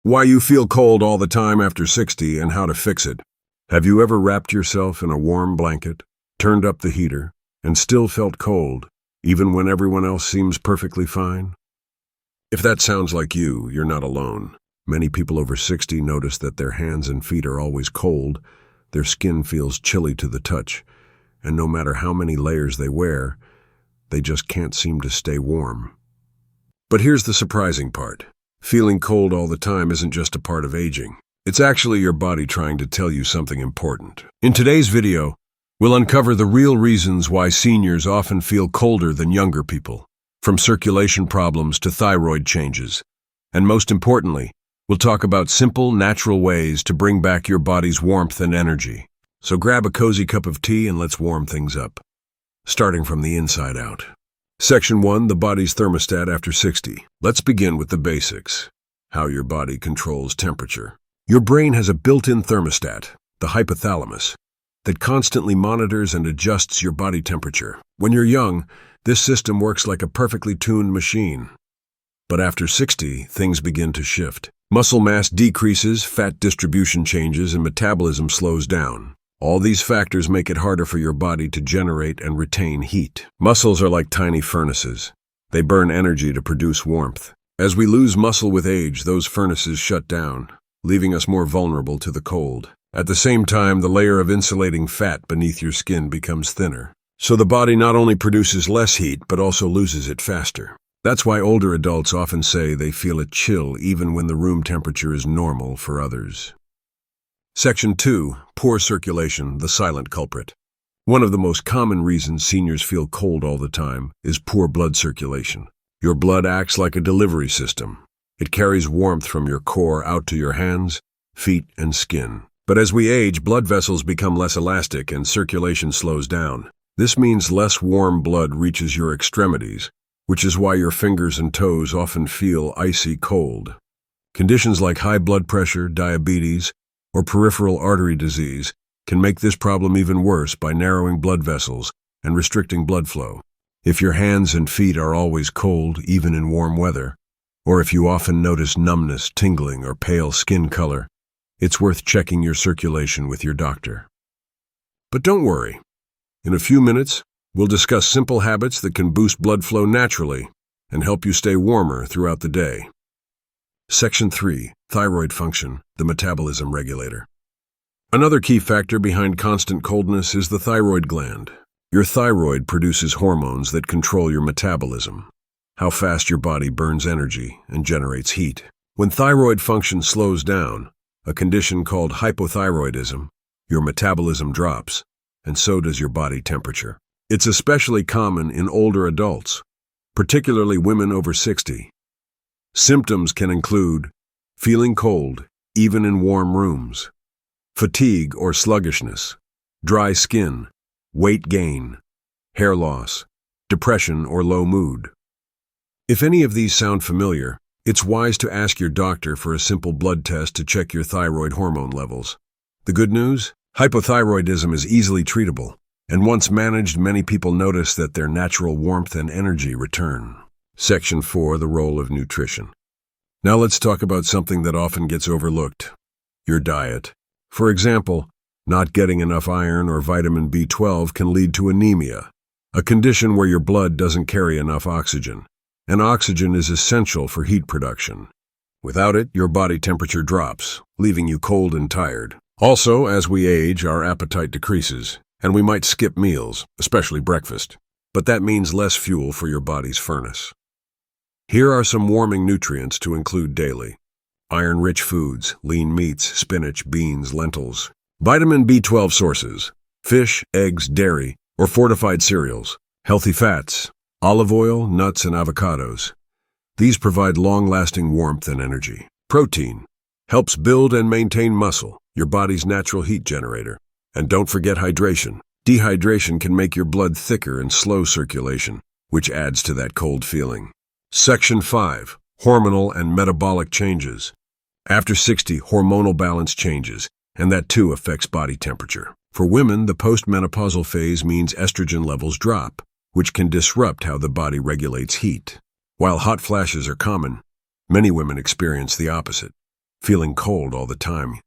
Why you feel cold all the time after 60 and how to fix it. Have you ever wrapped yourself in a warm blanket, turned up the heater, and still felt cold, even when everyone else seems perfectly fine? If that sounds like you, you're not alone. Many people over 60 notice that their hands and feet are always cold, their skin feels chilly to the touch, and no matter how many layers they wear, they just can't seem to stay warm. But here's the surprising part. Feeling cold all the time isn't just a part of aging. It's actually your body trying to tell you something important. In today's video, we'll uncover the real reasons why seniors often feel colder than younger people, from circulation problems to thyroid changes. And most importantly, we'll talk about simple, natural ways to bring back your body's warmth and energy. So grab a cozy cup of tea and let's warm things up. Starting from the inside out. Section 1, the body's thermostat after 60. Let's begin with the basics. How your body controls temperature. Your brain has a built-in thermostat, the hypothalamus, that constantly monitors and adjusts your body temperature. When you're young, this system works like a perfectly tuned machine. But after 60, things begin to shift. Muscle mass decreases, fat distribution changes, and metabolism slows down. All these factors make it harder for your body to generate and retain heat. Muscles are like tiny furnaces. They burn energy to produce warmth. As we lose muscle with age, those furnaces shut down, leaving us more vulnerable to the cold. At the same time, the layer of insulating fat beneath your skin becomes thinner. So the body not only produces less heat, but also loses it faster. That's why older adults often say they feel a chill even when the room temperature is normal for others. Section 2, poor circulation, the silent culprit. One of the most common reasons seniors feel cold all the time is poor blood circulation. Your blood acts like a delivery system. It carries warmth from your core out to your hands, feet, and skin. But as we age, blood vessels become less elastic and circulation slows down. This means less warm blood reaches your extremities, which is why your fingers and toes often feel icy cold. Conditions like high blood pressure, diabetes, or peripheral artery disease can make this problem even worse by narrowing blood vessels and restricting blood flow. If your hands and feet are always cold, even in warm weather, or if you often notice numbness, tingling, or pale skin color, it's worth checking your circulation with your doctor. But don't worry. In a few minutes, we'll discuss simple habits that can boost blood flow naturally and help you stay warmer throughout the day. Section 3, thyroid function, the metabolism regulator. Another key factor behind constant coldness is the thyroid gland. Your thyroid produces hormones that control your metabolism, how fast your body burns energy and generates heat. When thyroid function slows down, a condition called hypothyroidism, your metabolism drops, and so does your body temperature. It's especially common in older adults, particularly women over 60. Symptoms can include feeling cold, even in warm rooms, fatigue or sluggishness, dry skin, weight gain, hair loss, depression or low mood. If any of these sound familiar, it's wise to ask your doctor for a simple blood test to check your thyroid hormone levels. The good news? Hypothyroidism is easily treatable, and once managed, many people notice that their natural warmth and energy return. Section 4, the role of nutrition. Now let's talk about something that often gets overlooked, your diet. For example, not getting enough iron or vitamin B12 can lead to anemia, a condition where your blood doesn't carry enough oxygen, and oxygen is essential for heat production. Without it, your body temperature drops, leaving you cold and tired. Also, as we age, our appetite decreases, and we might skip meals, especially breakfast. But that means less fuel for your body's furnace. Here are some warming nutrients to include daily. Iron-rich foods, lean meats, spinach, beans, lentils. Vitamin B12 sources, fish, eggs, dairy, or fortified cereals. Healthy fats, olive oil, nuts, and avocados. These provide long-lasting warmth and energy. Protein helps build and maintain muscle, your body's natural heat generator. And don't forget hydration. Dehydration can make your blood thicker and slow circulation, which adds to that cold feeling. Section 5, hormonal and metabolic changes. After 60, hormonal balance changes, and that too affects body temperature. For women, the postmenopausal phase means estrogen levels drop, which can disrupt how the body regulates heat. While hot flashes are common, many women experience the opposite. feeling cold all the time.